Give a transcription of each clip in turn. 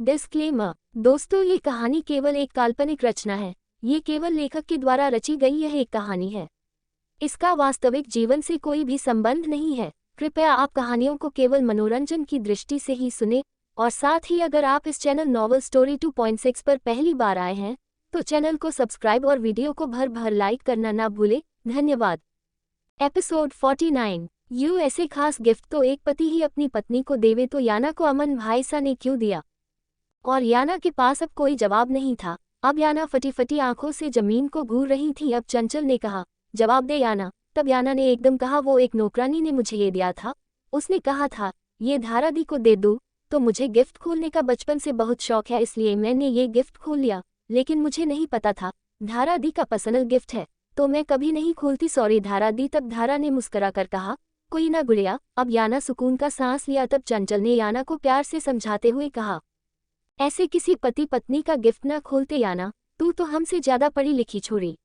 Disclaimer. दोस्तों, ये कहानी केवल एक काल्पनिक रचना है। ये केवल लेखक के द्वारा रची गई यह एक कहानी है। इसका वास्तविक जीवन से कोई भी संबंध नहीं है। कृपया आप कहानियों को केवल मनोरंजन की दृष्टि से ही सुने, और साथ ही अगर आप इस चैनल नॉवल स्टोरी 2.6 पर पहली बार आए हैं तो चैनल को सब्सक्राइब और वीडियो को भर भर लाइक करना ना भूलें। धन्यवाद। एपिसोड 49। ऐसे खास गिफ्ट तो एक पति ही अपनी पत्नी को देवे तो याना को अमन भाईसा ने क्यों दिया? और याना के पास अब कोई जवाब नहीं था। अब याना फटी फटी आंखों से जमीन को घूर रही थी। अब चंचल ने कहा, जवाब दे याना। तब याना ने एकदम कहा, वो एक नौकरानी ने मुझे ये दिया था। उसने कहा था ये धारा दी को दे दूं, तो मुझे गिफ्ट खोलने का बचपन से बहुत शौक है, इसलिए मैंने ये गिफ्ट खोल लिया। लेकिन मुझे नहीं पता था धारा दी का पर्सनल गिफ्ट है, तो मैं कभी नहीं खोलती। सॉरी धारा दी। तब धारा ने मुस्कुरा कर कहा, कोई ना गुड़िया। अब याना सुकून का सांस लिया। तब चंचल ने याना को प्यार से समझाते हुए कहा, ऐसे किसी पति पत्नी का गिफ्ट ना खोलते याना, तू तो हमसे ज्यादा पढ़ी लिखी छोरी।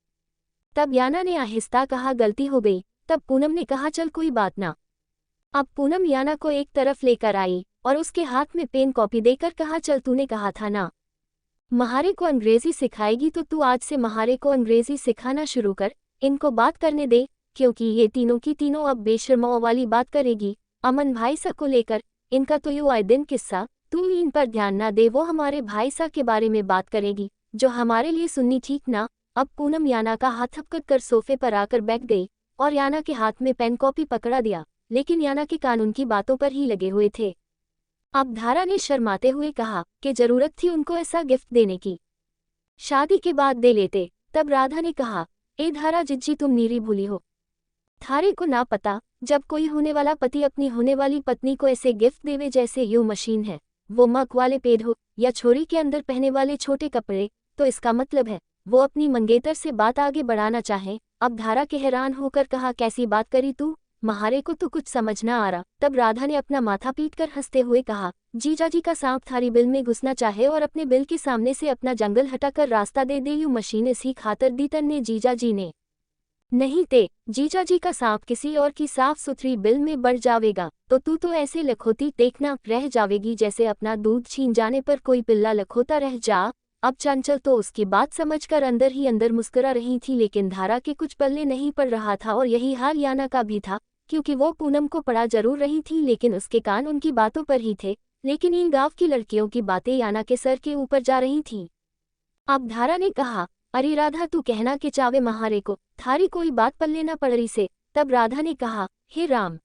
तब याना ने आहिस्ता कहा, गलती हो गई। तब पूनम ने कहा, चल कोई बात ना। अब पूनम याना को एक तरफ लेकर आई और उसके हाथ में पेन कॉपी देकर कहा, चल तूने कहा था ना महारे को अंग्रेजी सिखाएगी, तो तू आज से महारे को अंग्रेजी सिखाना शुरू कर। इनको बात करने दे, क्योंकि ये तीनों की तीनों अब बेशर्मों वाली बात करेगी अमन भाई सा को लेकर। इनका तो यू आए दिन किस्सा, तू इन पर ध्यान ना दे। वो हमारे भाई सा के बारे में बात करेगी जो हमारे लिए सुननी, ठीक ना? अब पूनम याना का हाथ थपक कर सोफे पर आकर बैठ गई और याना के हाथ में पेन कॉपी पकड़ा दिया, लेकिन याना के कान उनकी बातों पर ही लगे हुए थे। अब धारा ने शर्माते हुए कहा कि जरूरत थी उनको ऐसा गिफ्ट देने की, शादी के बाद दे लेते। तब राधा ने कहा, ए धारा जिज्जी, तुम नीरी भूली हो। थारे को ना पता, जब कोई होने वाला पति अपनी होने वाली पत्नी को ऐसे गिफ्ट देवे जैसे यू मशीन है, वो मक वाले पेड़ हो या छोरी के अंदर पहने वाले छोटे कपड़े, तो इसका मतलब है वो अपनी मंगेतर से बात आगे बढ़ाना चाहे। अब धारा के हैरान होकर कहा, कैसी बात करी तू? महारे को तो कुछ समझ ना आ रहा। तब राधा ने अपना माथा पीट कर हंसते हुए कहा, जीजा जी का सांप थारी बिल में घुसना चाहे और अपने बिल के सामने से अपना जंगल हटाकर रास्ता दे दे, यू मशीन इसी खातर दी तन्ने जीजा जी ने। नहीं ते जीजा जी का सांप किसी और की साफ सुथरी बिल में बढ़ जावेगा तो तू तो ऐसे लखोती देखना रह जावेगी जैसे अपना दूध छीन जाने पर कोई पिल्ला लखोता रह जा। अब चंचल तो उसकी बात समझकर अंदर ही अंदर मुस्कुरा रही थी, लेकिन धारा के कुछ पल्ले नहीं पड़ रहा था। और यही हाल याना का भी था, क्योंकि वो पूनम को पढ़ा जरूर रही थी लेकिन उसके कान उनकी बातों पर ही थे। लेकिन इन गांव की लड़कियों की बातें याना के सर के ऊपर जा रही थीं। अब धारा ने कहा, अरे राधा, तू कहना के चावे महारे को थारी कोई बात पल्ले ना पड़ रही से। तब राधा ने कहा, हे राम,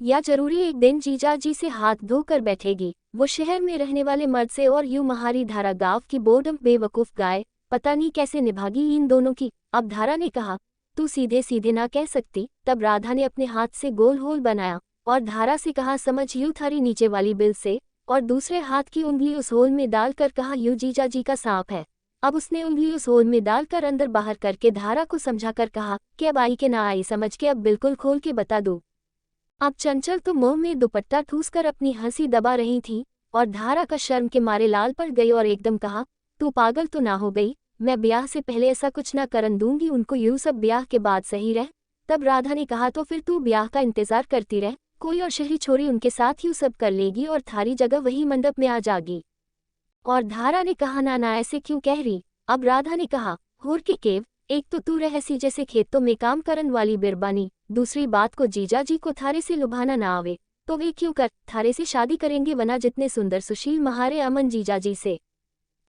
या जरूरी एक दिन जीजा जी से हाथ धोकर बैठेगी वो शहर में रहने वाले मर्द से, और यूं महारी धारा गांव की बोर्डम बेवकूफ गाय पता नहीं कैसे निभागी इन दोनों की। अब धारा ने कहा, तू सीधे सीधे ना कह सकती। तब राधा ने अपने हाथ से गोल होल बनाया और धारा से कहा, समझ यूं थारी नीचे वाली बिल से, और दूसरे हाथ की उंगली उस होल में डालकर कहा, यूं जीजा जी का सांप है। अब उसने उंगली उस होल में डालकर अंदर बाहर करके धारा को समझाकर कहा कि अब आई के ना आई समझ के अब बिल्कुल खोल के बता दो। अब चंचल तो मुंह में दुपट्टा ठूसकर अपनी हंसी दबा रही थी और धारा का शर्म के मारे लाल पड़ गई और एकदम कहा, तू पागल तो ना हो गई? मैं ब्याह से पहले ऐसा कुछ ना करन दूंगी उनको, यूं सब ब्याह के बाद सही रह। तब राधा ने कहा, तो फिर तू ब्याह का इंतजार करती रह, कोई और शहरी छोरी उनके साथ यूं सब कर लेगी और थारी जगह वही मंडप में आ जागी। और धारा ने कहा, ना ना ऐसे क्यों कह रही? अब राधा ने कहा, होर के केव, एक तो तू रहसी जैसे खेतों में काम करन वाली बिरबानी, दूसरी बात को जीजा जी को थारे से लुभाना ना आवे तो वे क्यों कर थारे से शादी करेंगे, वना जितने सुंदर सुशील महारे अमन जीजा जी से,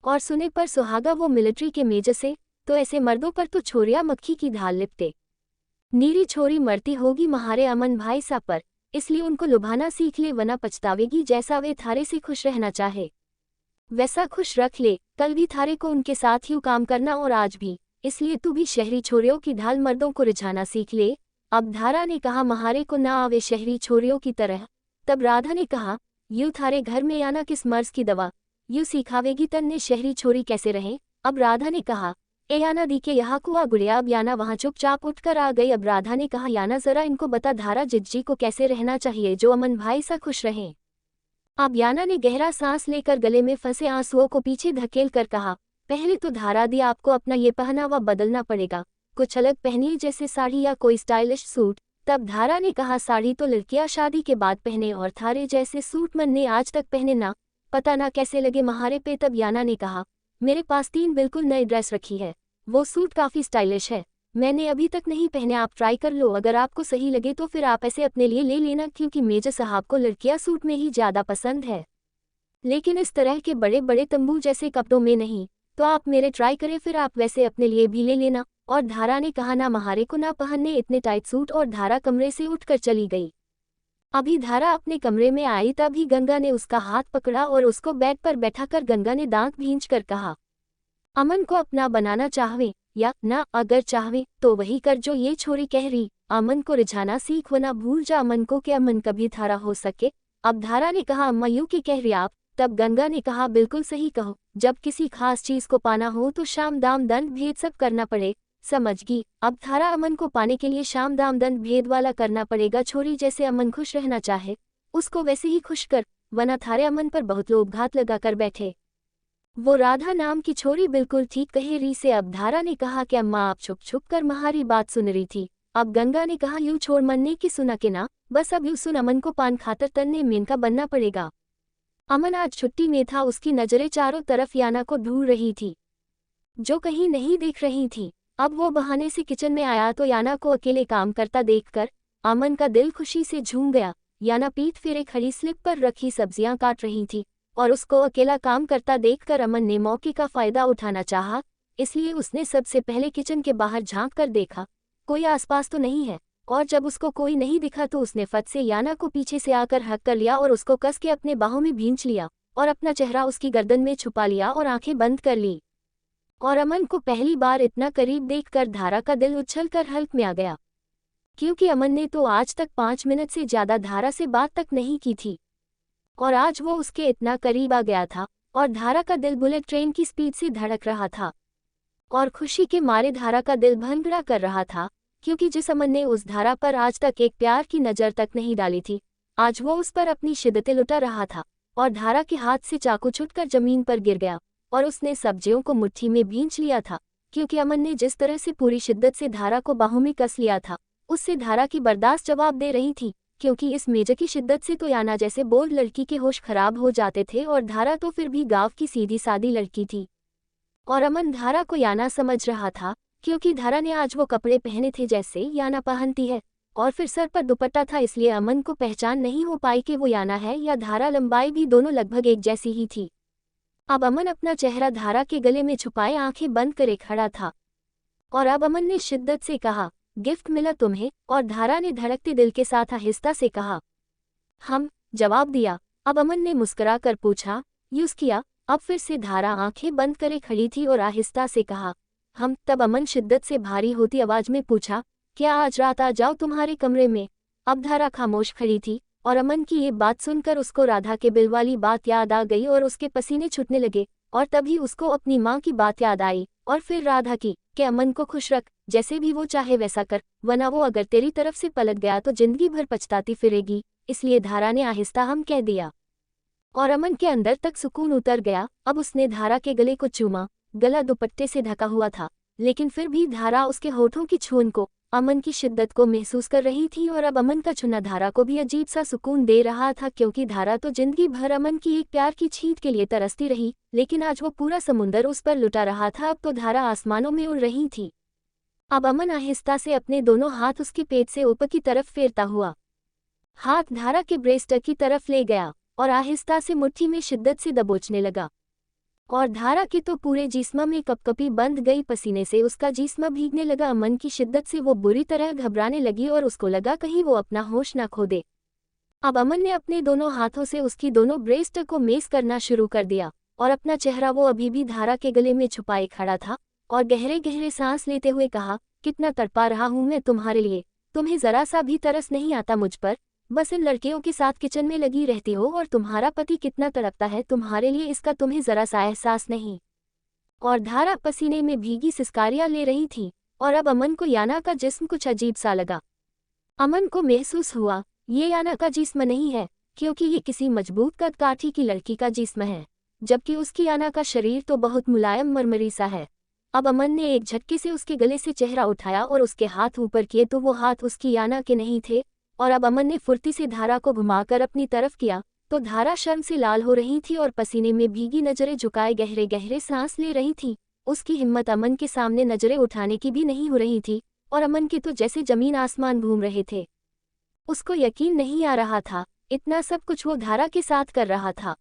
और सुने पर सुहागा वो मिलिट्री के मेजर से, तो ऐसे मर्दों पर तो छोरिया मक्खी की ढाल लिपटे। नीरी छोरी मरती होगी महारे अमन भाई सा पर, इसलिए उनको लुभाना सीख ले, वना पछतावेगी। जैसा वे थारे से खुश रहना चाहे वैसा खुश रख ले, कल भी थारे को उनके साथ यूं काम करना और आज भी, इसलिए तू भी शहरी छोरियों की ढाल मर्दों को रिझाना सीख ले। अब धारा ने कहा, महारे को ना आवे शहरी छोरियों की तरह। तब राधा ने कहा, यूं थारे घर में आना किस मर्ज की दवा, यूं सिखावेगी तन्ने शहरी छोरी कैसे रहें। अब राधा ने कहा, ए याना दी के यहाँ कुआ गुड़िया। अब याना वहाँ चुपचाप उठकर आ गई। अब राधा ने कहा, याना जरा इनको बता धारा जिज्जी को कैसे रहना चाहिए जो अमन भाई सा खुश रहें। अब याना ने गहरा सांस लेकर गले में फंसे आंसुओं को पीछे धकेल कर कहा, पहले तो धारा दी आपको अपना ये पहनावा बदलना पड़ेगा, कुछ अलग पहनिए जैसे साड़ी या कोई स्टाइलिश सूट। तब धारा ने कहा, साड़ी तो लड़कियां शादी के बाद पहने और थारे जैसे सूट मन ने आज तक पहने ना, पता ना कैसे लगे महारे पे। तब याना ने कहा, मेरे पास 3 बिल्कुल नए ड्रेस रखी है, वो सूट काफ़ी स्टाइलिश है, मैंने अभी तक नहीं पहने, आप ट्राई कर लो, अगर आपको सही लगे तो फिर आप ऐसे अपने लिए ले लेना, क्योंकि मेजर साहब को लड़कियां सूट में ही ज़्यादा पसंद है, लेकिन इस तरह के बड़े बड़े तंबू जैसे कपड़ों में नहीं। तो आप मेरे ट्राई करें, फिर आप वैसे अपने लिए भी ले लेना। और धारा ने कहा, ना महारे को ना पहनने इतने टाइट सूट। और धारा कमरे से उठकर चली गई। अभी धारा अपने कमरे में आई तभी गंगा ने उसका हाथ पकड़ा और उसको बेड पर बैठाकर गंगा ने दांत भींचकर कहा, अमन को अपना बनाना चाहवे या ना, अगर चाहवे तो वही कर जो ये छोरी कह रही, अमन को रिझाना सीख वरना भूल जा अमन को कि अमन कभी धारा हो सके। अब धारा ने कहा, अम्मा यूं की कह रही आप। तब गंगा ने कहा, बिल्कुल सही कहो, जब किसी खास चीज को पाना हो तो शाम दाम दंड भेद सब करना पड़े, समझगी। अब धारा अमन को पाने के लिए शाम दाम दंड भेद वाला करना पड़ेगा। छोरी जैसे अमन खुश रहना चाहे उसको वैसे ही खुश कर, वरना थारे अमन पर बहुत लोग घात लगा कर बैठे। वो राधा नाम की छोरी बिल्कुल ठीक कहे रही से। अब धारा ने कहा कि अम्मा आप छुप छुप कर महारी बात सुन रही थी। अब गंगा ने कहा, यूं छोड़ मनने की सुना के ना, बस अब यूं सुन, अमन को पान खातर तन्ने मेनका बनना पड़ेगा। अमन आज छुट्टी में था, उसकी नजरें चारों तरफ याना को ढूंढ रही थी जो कहीं नहीं दिख रही थी। अब वो बहाने से किचन में आया तो याना को अकेले काम करता देखकर अमन का दिल खुशी से झूम गया। याना पीठ फेरे खड़ी स्लिप पर रखी सब्जियां काट रही थी और उसको अकेला काम करता देखकर अमन ने मौके का फायदा उठाना चाहा, इसलिए उसने सबसे पहले किचन के बाहर झांक कर देखा कोई आसपास तो नहीं है। और जब उसको कोई नहीं दिखा तो उसने फट से याना को पीछे से आकर हक कर लिया और उसको कस के अपने बाहों में भींच लिया और अपना चेहरा उसकी गर्दन में छुपा लिया और आंखें बंद कर ली। और अमन को पहली बार इतना करीब देखकर धारा का दिल उछलकर हल्क में आ गया, क्योंकि अमन ने तो आज तक 5 मिनट से ज्यादा धारा से बात तक नहीं की थी और आज वो उसके इतना करीब आ गया था। और धारा का दिल बुलेट ट्रेन की स्पीड से धड़क रहा था और खुशी के मारे धारा का दिल भंगड़ा कर रहा था, क्योंकि जिस अमन ने उस धारा पर आज तक एक प्यार की नज़र तक नहीं डाली थी, आज वो उस पर अपनी शिद्दतें लुटा रहा था। और धारा के हाथ से चाकू छूटकर जमीन पर गिर गया और उसने सब्जियों को मुट्ठी में भींच लिया था, क्योंकि अमन ने जिस तरह से पूरी शिद्दत से धारा को बाहों में कस लिया था उससे धारा की बर्दाश्त जवाब दे रही थी, क्योंकि इस मेजर की शिद्दत से तो याना जैसे बोल्ड लड़की के होश खराब हो जाते थे और धारा तो फिर भी गांव की सीधी सादी लड़की थी। और अमन धारा को याना समझ रहा था, क्योंकि धारा ने आज वो कपड़े पहने थे जैसे याना पहनती है और फिर सर पर दुपट्टा था, इसलिए अमन को पहचान नहीं हो पाई कि वो याना है या धारा। लंबाई भी दोनों लगभग एक जैसी ही थी। अब अमन अपना चेहरा धारा के गले में छुपाए आंखें बंद करे खड़ा था और अब अमन ने शिद्दत से कहा, गिफ्ट मिला तुम्हें? और धारा ने धड़कते दिल के साथ आहिस्ता से कहा, हम। जवाब दिया। अब अमन ने मुस्कुरा कर पूछा, यूज किया? अब फिर से धारा आंखें बंद करे खड़ी थी और आहिस्ता से कहा, हम। तब अमन शिद्दत से भारी होती आवाज में पूछा, क्या आज रात आ जाओ तुम्हारे कमरे में? अब धारा खामोश खड़ी थी और अमन की ये बात सुनकर उसको राधा के बिल वाली बात याद आ गई और उसके पसीने छूटने लगे। और तभी उसको अपनी माँ की बात याद आई और फिर राधा की, कि अमन को खुश रख, जैसे भी वो चाहे वैसा कर, वरना वो अगर तेरी तरफ से पलट गया तो जिंदगी भर पछताती फिरेगी। इसलिए धारा ने आहिस्ता हम कह दिया और अमन के अंदर तक सुकून उतर गया। अब उसने धारा के गले को चूमा। गला दुपट्टे से ढका हुआ था, लेकिन फिर भी धारा उसके होठों की छून को, अमन की शिद्दत को महसूस कर रही थी। और अब अमन का छूना धारा को भी अजीब सा सुकून दे रहा था, क्योंकि धारा तो जिंदगी भर अमन की एक प्यार की छींट के लिए तरसती रही, लेकिन आज वो पूरा समुंदर उस पर लुटा रहा था। अब तो धारा आसमानों में उड़ रही थी। अब अमन आहिस्ता से अपने दोनों हाथ उसके पेट से ऊपर की तरफ फेरता हुआ हाथ धारा के ब्रेस्ट की तरफ ले गया और आहिस्ता से मुट्ठी में शिद्दत से दबोचने लगा। और धारा के तो पूरे जिस्म में कपकपी बंध गई, पसीने से उसका जिस्म भीगने लगा। अमन की शिद्दत से वो बुरी तरह घबराने लगी और उसको लगा कहीं वो अपना होश न खो दे। अब अमन ने अपने दोनों हाथों से उसकी दोनों ब्रेस्ट को मेस करना शुरू कर दिया और अपना चेहरा वो अभी भी धारा के गले में छुपाए खड़ा था और गहरे गहरे सांस लेते हुए कहा, कितना तड़पा रहा हूं मैं तुम्हारे लिए, तुम्हें जरा सा भी तरस नहीं आता मुझ पर? बस इन लड़कियों के साथ किचन में लगी रहती हो और तुम्हारा पति कितना तड़पता है तुम्हारे लिए, इसका तुम्हें जरा सा एहसास नहीं। और धारा पसीने में भीगी सिसकारियां ले रही थी और अब अमन को याना का जिस्म कुछ अजीब सा लगा। अमन को महसूस हुआ ये याना का जिस्म नहीं है, क्योंकि ये किसी मजबूत कदकाठी की लड़की का जिस्म है, जबकि उसकी याना का शरीर तो बहुत मुलायम मरमरी सा है। अब अमन ने एक झटके से उसके गले से चेहरा उठाया और उसके हाथ ऊपर किए तो वो हाथ उसकी याना के नहीं थे। और अब अमन ने फुर्ती से धारा को घुमाकर अपनी तरफ किया, तो धारा शर्म से लाल हो रही थी और पसीने में भीगी नजरें झुकाए गहरे गहरे सांस ले रही थी। उसकी हिम्मत अमन के सामने नजरें उठाने की भी नहीं हो रही थी, और अमन के तो जैसे जमीन आसमान घूम रहे थे। उसको यकीन नहीं आ रहा था, इतना सब कुछ वो धारा के साथ कर रहा था।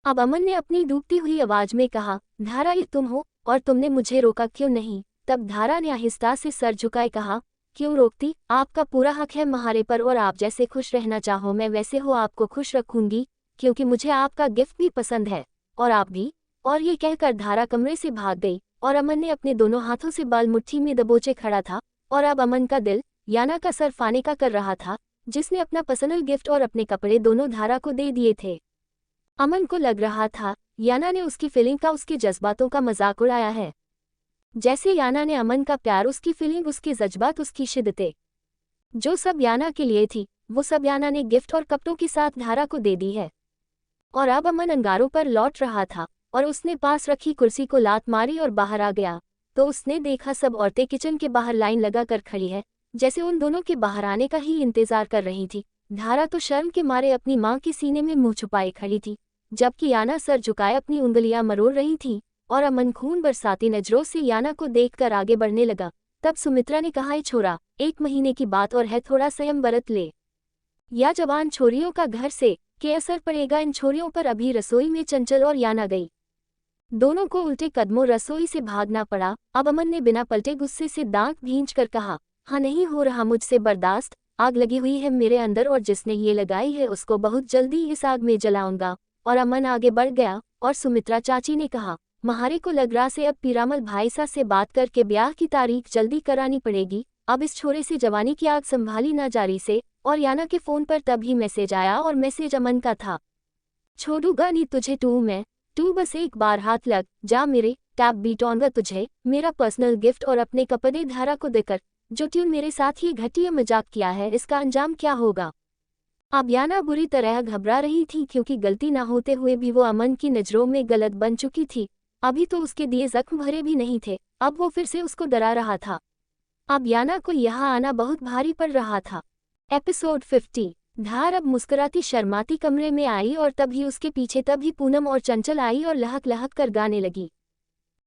अब अमन ने अपनी डूबती हुई आवाज में कहा, धारा ये तुम हो, और तुमने मुझे रोका क्यों नहीं? तब धारा ने आहिस्ता से सर झुकाए कहा, क्यों रोकती? आपका पूरा हक है महारे पर, और आप जैसे खुश रहना चाहो मैं वैसे हो आपको खुश रखूंगी, क्योंकि मुझे आपका गिफ्ट भी पसंद है, और आप भी। और ये कहकर धारा कमरे से भाग गई, और अमन ने अपने दोनों हाथों से बाल मुट्ठी में दबोचे खड़ा था। और अब अमन का दिल याना का सर फाने का कर रहा था, जिसने अपना पर्सनल गिफ्ट और अपने कपड़े दोनों धारा को दे दिए थे। अमन को लग रहा था याना ने उसकी फीलिंग का, उसके जज्बातों का मजाक उड़ाया है। जैसे याना ने अमन का प्यार, उसकी फीलिंग, उसके जज्बात, उसकी शिद्दतें, जो सब याना के लिए थी, वो सब याना ने गिफ्ट और कपड़ों के साथ धारा को दे दी है। और अब अमन अंगारों पर लौट रहा था, और उसने पास रखी कुर्सी को लात मारी और बाहर आ गया। तो उसने देखा सब औरतें किचन के बाहर लाइन लगा कर खड़ी है, जैसे उन दोनों के बाहर आने का ही इंतजार कर रही थी। धारा तो शर्म के मारे अपनी माँ के सीने में मुंह छुपाए खड़ी थी, जबकि याना सर झुकाए अपनी उंगलियां मरोड़ रही थी। और अमन खून बरसाती नजरों से याना को देखकर आगे बढ़ने लगा। तब सुमित्रा ने कहा, ए छोरा, 1 महीने की बात और है, थोड़ा संयम बरत ले, या जवान छोरियों का घर से के असर पड़ेगा इन छोरियों पर। अभी रसोई में चंचल और याना गई, दोनों को उल्टे कदमों रसोई से भागना पड़ा। अब अमन ने बिना पलटे गुस्से से दांत भींच कर कहा, हाँ नहीं हो रहा मुझसे बर्दाश्त, आग लगी हुई है मेरे अंदर, और जिसने ये लगाई है उसको बहुत जल्दी इस आग में जलाऊंगा। और अमन आगे बढ़ गया, और सुमित्रा चाची ने कहा, महारे को लग रहा से अब पीरामल भाईसा से बात करके ब्याह की तारीख जल्दी करानी पड़ेगी। अब इस छोरे से जवानी की आग संभाली ना जारी से। और याना के फोन पर तभी मैसेज आया, और मैसेज अमन का था, छोड़ूंगा नहीं तुझे तू बस एक बार हाथ लग जा मेरे, टैब बीटोंगा तुझे, मेरा पर्सनल गिफ्ट और अपने कपड़े धारा को देकर। जो ट्यून मेरे साथ ये घटिया मजाक किया है, इसका अंजाम क्या होगा? अब याना बुरी तरह घबरा रही थी, क्योंकि गलती ना होते हुए भी वो अमन की नज़रों में गलत बन चुकी थी। अभी तो उसके दिए जख्म भरे भी नहीं थे, अब वो फिर से उसको डरा रहा था। अब याना को यहाँ आना बहुत भारी पड़ रहा था। एपिसोड 50। धार अब मुस्कुराती शर्माती कमरे में आई, और तभी उसके पीछे तभी पूनम और चंचल आई और लहक लहक कर गाने लगी,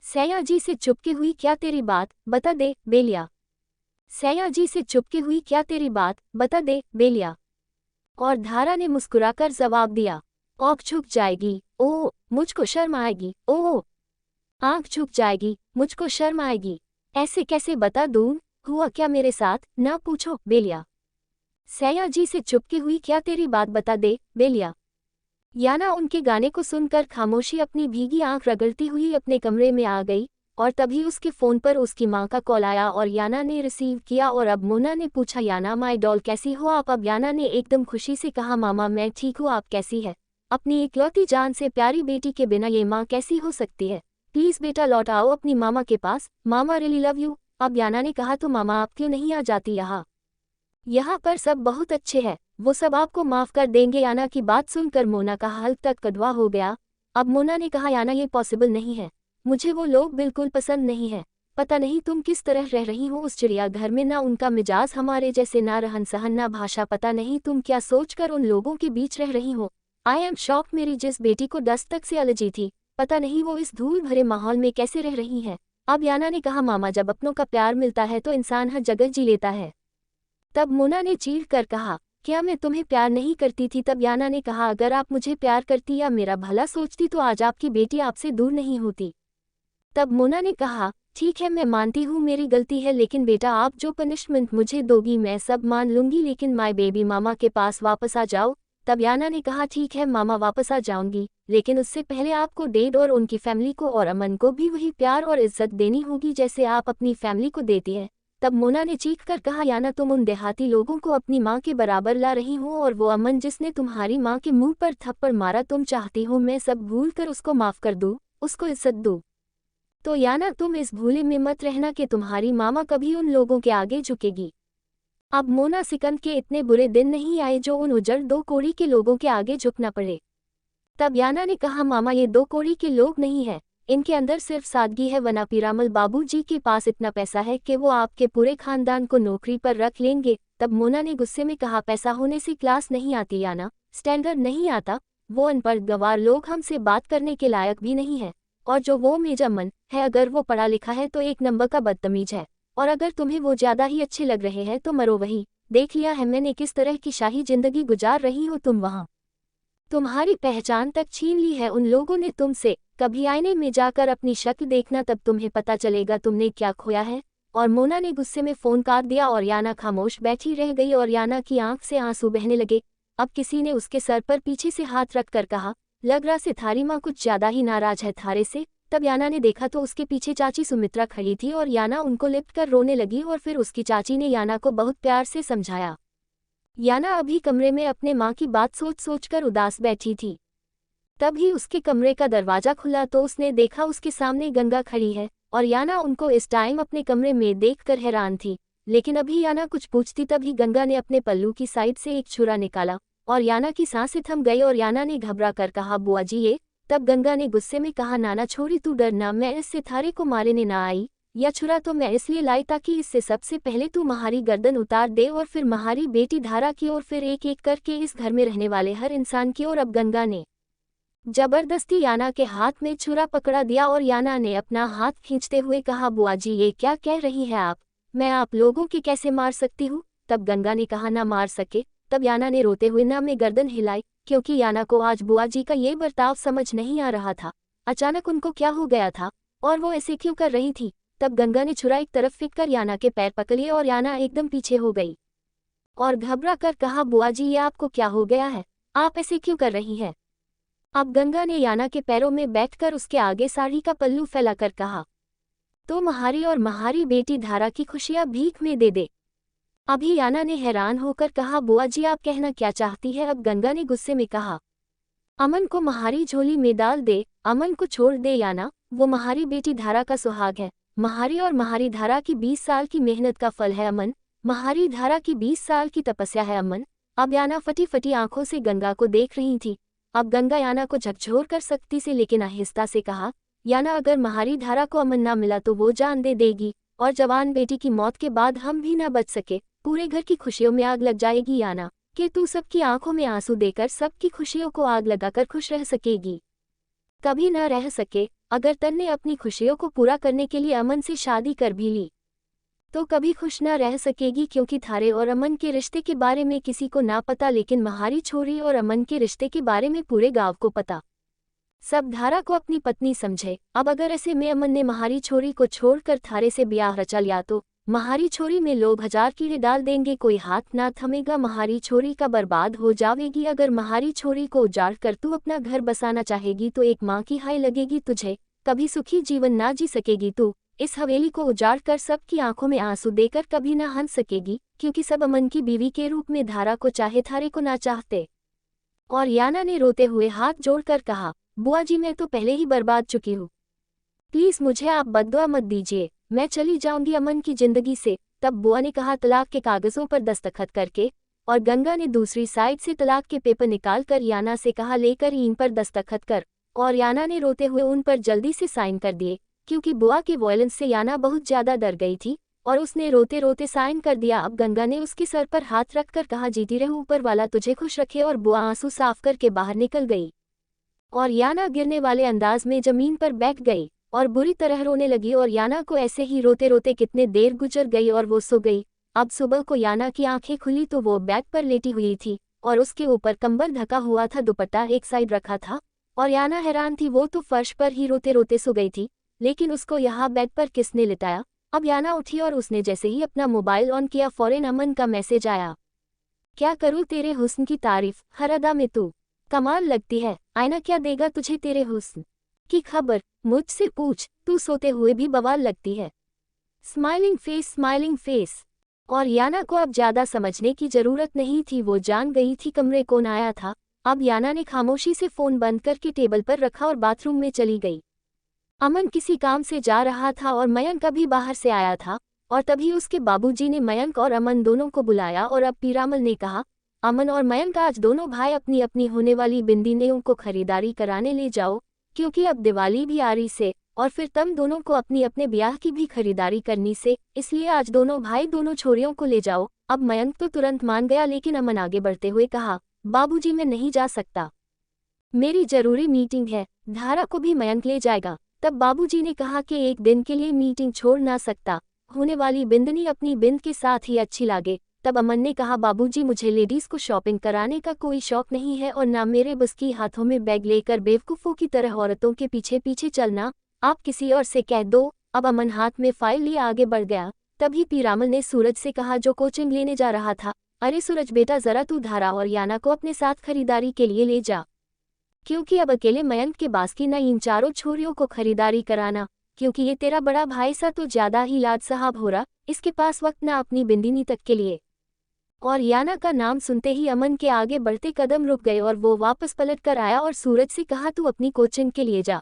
सैया जी से चुपके हुई क्या तेरी बात, बता दे बेलिया। सैया जी से चुपके हुई क्या तेरी बात, बता दे बेलिया। और धारा ने मुस्कुराकर जवाब दिया, आँख झुक जाएगी, ओह मुझको शर्म आएगी, ओह आँख झुक जाएगी, मुझको शर्म आएगी। ऐसे कैसे बता दूं, हुआ क्या मेरे साथ, ना पूछो बेलिया। सैया जी से चुपके हुई क्या तेरी बात, बता दे बेलिया। याना उनके गाने को सुनकर खामोशी अपनी भीगी आंख रगड़ती हुई अपने कमरे में आ गई, और तभी उसके फ़ोन पर उसकी माँ का कॉल आया, और याना ने रिसीव किया। और अब मोना ने पूछा, याना माय डॉल कैसी हो आप? अब याना ने एकदम खुशी से कहा, मामा मैं ठीक हूँ, आप कैसी है? अपनी इकलौती जान से प्यारी बेटी के बिना ये माँ कैसी हो सकती है? प्लीज़ बेटा लौट आओ अपनी मामा के पास, मामा रियली लव यू। अब याना ने कहा, तो मामा आप क्यों नहीं आ जाती यहाँ पर सब बहुत अच्छे हैं, वो सब आपको माफ़ कर देंगे। याना की बात सुनकर मोना का हाल तक कड़वा हो गया। अब मोना ने कहा, याना ये पॉसिबल नहीं है, मुझे वो लोग बिल्कुल पसंद नहीं है। पता नहीं तुम किस तरह रह रही हो उस चिड़ियाघर में, ना उनका मिजाज हमारे जैसे, ना रहन सहन, ना भाषा, पता नहीं तुम क्या सोचकर उन लोगों के बीच रह रही हो। आई एम शॉक, मेरी जिस बेटी को दस्तक से एलर्जी थी, पता नहीं वो इस धूल भरे माहौल में कैसे रह रही है। अब याना ने कहा, मामा जब अपनों का प्यार मिलता है तो इंसान हर जगह जी लेता है। तब मोना ने चीख कर कहा, क्या मैं तुम्हें प्यार नहीं करती थी? तब याना ने कहा, अगर आप मुझे प्यार करती या मेरा भला सोचती तो आज आपकी बेटी आपसे दूर नहीं होती। तब मोना ने कहा, ठीक है मैं मानती हूँ मेरी गलती है, लेकिन बेटा आप जो पनिशमेंट मुझे दोगी मैं सब मान लूंगी, लेकिन माय बेबी मामा के पास वापस आ जाओ। तब याना ने कहा, ठीक है मामा वापस आ जाऊंगी, लेकिन उससे पहले आपको डैड और उनकी फैमिली को और अमन को भी वही प्यार और इज्जत देनी होगी जैसे आप अपनी फैमिली को देती है। तब मोना ने चीख कर कहा, याना तुम उन देहाती लोगों को अपनी माँ के बराबर ला रही हो, और वो अमन जिसने तुम्हारी माँ के मुंह पर थप्पड़ मारा, तुम चाहती हो मैं सब भूल कर उसको माफ़ कर दूँ, उसको इज्जत दूँ? तो याना तुम इस भूले में मत रहना कि तुम्हारी मामा कभी उन लोगों के आगे झुकेगी। अब मोना सिकंद के इतने बुरे दिन नहीं आए जो उन उजड़ 2 कोड़ी के लोगों के आगे झुकना पड़े। तब याना ने कहा, मामा ये 2 कोड़ी के लोग नहीं है, इनके अंदर सिर्फ सादगी है, वरना पीरामल बाबूजी के पास इतना पैसा है कि वो आपके पूरे खानदान को नौकरी पर रख लेंगे। तब मोना ने गुस्से में कहा, पैसा होने से क्लास नहीं आती याना, स्टैंडर्ड नहीं आता, वो अनपढ़ गंवार लोग हमसे बात करने के लायक भी नहीं है। और जो वो मेजा अमन है, अगर वो पढ़ा लिखा है तो एक नंबर का बदतमीज है, और अगर तुम्हें वो ज्यादा ही अच्छे लग रहे हैं तो मरो वही। देख लिया है मैंने किस तरह की शाही जिंदगी गुजार रही हो तुम वहाँ। तुम्हारी पहचान तक छीन ली है उन लोगों ने तुमसे। कभी आईने में जाकर अपनी शक्ल देखना, तब तुम्हें पता चलेगा तुमने क्या खोया है। और मोना ने गुस्से में फोन काट दिया और याना खामोश बैठी रह गई और याना की आंख से आंसू बहने लगे। अब किसी ने उसके सर पर पीछे से हाथ रखकर कहा, लग रहा से थारी माँ कुछ ज्यादा ही नाराज है थारे से। तब याना ने देखा तो उसके पीछे चाची सुमित्रा खड़ी थी और याना उनको लिपट कर रोने लगी और फिर उसकी चाची ने याना को बहुत प्यार से समझाया। याना अभी कमरे में अपने माँ की बात सोच सोच कर उदास बैठी थी। तभी उसके कमरे का दरवाजा खुला तो उसने देखा उसके सामने गंगा खड़ी है और याना उनको इस टाइम अपने कमरे में देखकर हैरान थी। लेकिन अभी याना कुछ पूछती तभी गंगा ने अपने पल्लू की साइड से एक छुरा निकाला और याना की सांसें थम गई और याना ने घबरा कर कहा, बुआ जी ये। तब गंगा ने गुस्से में कहा, नाना छोरी तू डरना, मैं इससे थारे को मारने ना आई। यह छुरा तो मैं इसलिए लाई ताकि इससे सबसे पहले तू महारी गर्दन उतार दे और फिर महारी बेटी धारा की और फिर एक एक करके इस घर में रहने वाले हर इंसान की। और अब गंगा ने जबरदस्ती याना के हाथ में छुरा पकड़ा दिया और याना ने अपना हाथ खींचते हुए कहा, बुआ जी ये क्या कह रही है आप, मैं आप लोगों के कैसे मार सकती हूँ। तब गंगा ने कहा, ना मार सके। तब याना ने रोते हुए ना में गर्दन हिलाई, क्योंकि याना को आज बुआ जी का ये बर्ताव समझ नहीं आ रहा था। अचानक उनको क्या हो गया था और वो ऐसे क्यों कर रही थी। तब गंगा ने छुरा एक तरफ फेंक कर याना के पैर पकड़ लिए और याना एकदम पीछे हो गई और घबरा कर कहा, बुआ जी ये आपको क्या हो गया है, आप ऐसे क्यों कर रही हैं। अब गंगा ने याना के पैरों में बैठकर उसके आगे साड़ी का पल्लू फैलाकर कहा, तो महारी और महारी बेटी धारा की खुशियां भीख में दे दे। अभी याना ने हैरान होकर कहा, बुआ जी आप कहना क्या चाहती है। अब गंगा ने गुस्से में कहा, अमन को महारी झोली में डाल दे, अमन को छोड़ दे याना, वो महारी बेटी धारा का सुहाग है। महारी और महारी धारा की 20 साल की मेहनत का फल है अमन, महारी धारा की 20 साल की तपस्या है अमन। अब याना फटी फटी आंखों से गंगा को देख रही थी। अब गंगा याना को झकझोर कर सख्ती से लेकिन आहिस्ता से कहा, याना अगर महारी धारा को अमन ना मिला तो वो जान दे देगी और जवान बेटी की मौत के बाद हम भी ना बच सके, पूरे घर की खुशियों में आग लग जाएगी याना, कि तू सबकी आंखों में आंसू देकर सबकी खुशियों को आग लगाकर खुश रह सकेगी। कभी न रह सके। अगर तन्ने अपनी खुशियों को पूरा करने के लिए अमन से शादी कर भी ली तो कभी खुश न रह सकेगी, क्योंकि थारे और अमन के रिश्ते के बारे में किसी को ना पता, लेकिन महारी छोरी और अमन के रिश्ते के बारे में पूरे गांव को पता। सब धारा को अपनी पत्नी समझे। अब अगर ऐसे में अमन ने महारी छोरी को छोड़कर थारे से ब्याह रचा लिया तो महारी छोरी में लोग 1000 कीड़े डाल देंगे, कोई हाथ ना थमेगा, महारी छोरी का बर्बाद हो जाएगी। अगर महारी छोरी को उजाड़ कर तू अपना घर बसाना चाहेगी तो एक माँ की हाय लगेगी तुझे, कभी सुखी जीवन ना जी सकेगी तू। इस हवेली को उजाड़ कर सबकी आंखों में आंसू देकर कभी ना हंस सकेगी, क्योंकि सब अमन की बीवी के रूप में धारा को चाहे थारे को ना चाहते। और याना ने रोते हुए हाथ जोड़कर कहा, बुआ जी मैं तो पहले ही बर्बाद चुकी हूँ, प्लीज मुझे आप बद्दुआ मत दीजिए, मैं चली जाऊंगी अमन की जिंदगी से। तब बुआ ने कहा, तलाक के कागजों पर दस्तखत करके। और गंगा ने दूसरी साइड से तलाक के पेपर निकाल कर याना से कहा, लेकर इन पर दस्तखत कर। और याना ने रोते हुए उन पर जल्दी से साइन कर दिए, क्योंकि बुआ के वॉयलेंस से याना बहुत ज्यादा डर गई थी और उसने रोते रोते साइन कर दिया। अब गंगा ने उसके सर पर हाथ रखकर कहा, जीती रहो, ऊपर वाला तुझे खुश रखे। और बुआ आंसू साफ करके बाहर निकल गई और याना गिरने वाले अंदाज में जमीन पर बैठ गई और बुरी तरह रोने लगी। और याना को ऐसे ही रोते रोते कितने देर गुजर गई और वो सो गई। अब सुबह को याना की आंखें खुली तो वो बेड पर लेटी हुई थी और उसके ऊपर कंबल ढका हुआ था, दुपट्टा एक साइड रखा था। और याना हैरान थी, वो तो फर्श पर ही रोते रोते सो गई थी, लेकिन उसको यहाँ बेड पर किसने लिटाया। अब याना उठी और उसने जैसे ही अपना मोबाइल ऑन किया फौरन अमन का मैसेज आया, क्या करूँ तेरे हुस्न की तारीफ, हर अदा में तू कमाल लगती है, आईना क्या देगा तुझे तेरे हुस्न की खबर, मुझसे पूछ, तू सोते हुए भी बवाल लगती है। Smiling face smiling face. और याना को अब ज्यादा समझने की जरूरत नहीं थी, वो जान गई थी कमरे कौन आया था। अब याना ने खामोशी से फोन बंद करके टेबल पर रखा और बाथरूम में चली गई। अमन किसी काम से जा रहा था और मयंक अभी बाहर से आया था और तभी उसके बाबूजी ने मयंक और अमन दोनों को बुलाया। और अब पीरामल ने कहा, अमन और मयंक आज दोनों भाई अपनी अपनी होने वाली बिंदीनेओं को खरीदारी कराने ले जाओ, क्योंकि अब दिवाली भी आ रही से और फिर तुम दोनों को अपनी अपने ब्याह की भी खरीदारी करनी से, इसलिए आज दोनों भाई दोनों छोरियों को ले जाओ। अब मयंक तो तुरंत मान गया, लेकिन अमन आगे बढ़ते हुए कहा, बाबूजी मैं नहीं जा सकता, मेरी जरूरी मीटिंग है। धारा को भी मयंक ले जाएगा। तब बाबूजी ने कहा कि एक दिन के लिए मीटिंग छोड़ ना सकता, होने वाली बिंदनी अपनी बिंद के साथ ही अच्छी लागे। तब अमन ने कहा, बाबूजी मुझे लेडीज को शॉपिंग कराने का कोई शौक नहीं है और ना मेरे बस की हाथों में बैग लेकर बेवकूफ़ों की तरह औरतों के पीछे पीछे चलना, आप किसी और से कह दो। अब अमन हाथ में फाइल लिए आगे बढ़ गया। तभी पीरामल ने सूरज से कहा जो कोचिंग लेने जा रहा था, अरे सूरज बेटा जरा तू धारा और याना को अपने साथ खरीदारी के लिए ले जा, क्योंकि अब अकेले मयंक के बास की न इन चारों छोरियों को खरीदारी कराना, क्योंकि ये तेरा बड़ा भाई सा तो ज्यादा ही लाड साहब हो रहा, इसके पास वक्त ना अपनी बिंदिनी तक के लिए। और याना का नाम सुनते ही अमन के आगे बढ़ते कदम रुक गए और वो वापस पलट कर आया और सूरज से कहा, तू अपनी कोचिंग के लिए जा,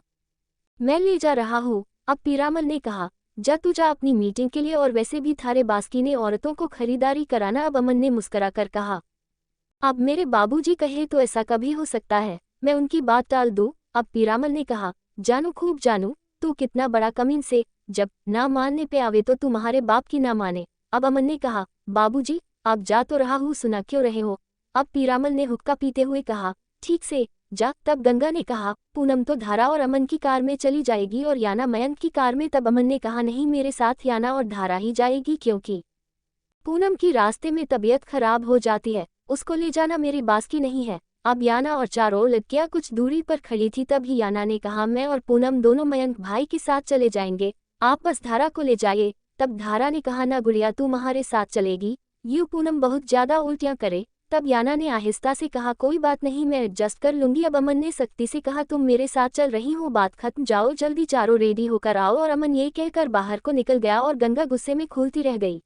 मैं ले जा रहा हूँ। अब पीरामल ने कहा, जा तू जा अपनी मीटिंग के लिए, और वैसे भी थारे बास्की ने औरतों को खरीदारी कराना। अब अमन ने मुस्करा कर कहा, अब मेरे बाबूजी कहे तो ऐसा कभी हो सकता है, मैं उनकी बात टाल दूं। अब पीरामल ने कहा, जानू खूब जानू, तू कितना बड़ा कमीन से, जब ना मानने पे आवे तो तुम्हारे बाप की ना माने। अब अमन ने कहा, बाबूजी आप जा तो रहा हूँ, सुना क्यों रहे हो। अब पीरामल ने हुक्का पीते हुए कहा, ठीक से जा। तब गंगा ने कहा, पूनम तो धारा और अमन की कार में चली जाएगी और याना मयंक की कार में। तब अमन ने कहा, नहीं मेरे साथ याना और धारा ही जाएगी, क्योंकि पूनम की रास्ते में तबीयत खराब हो जाती है, उसको ले जाना मेरी बास की नहीं है। अब याना और चारों लड़कियां कुछ दूरी पर खड़ी थी। तभी याना ने कहा, मैं और पूनम दोनों मयंक भाई के साथ चले जाएंगे, आप बस धारा को ले जाइए। तब धारा ने कहा, ना गुड़िया तू हमारे साथ चलेगी, यूं पूनम बहुत ज्यादा उल्टियां करे। तब याना ने आहिस्ता से कहा, कोई बात नहीं मैं एडजस्ट कर लूंगी। अब अमन ने सख्ती से कहा, तुम मेरे साथ चल रही हो, बात खत्म, जाओ जल्दी चारों रेडी होकर आओ। और अमन ये कहकर बाहर को निकल गया और गंगा गुस्से में खोलती रह गई।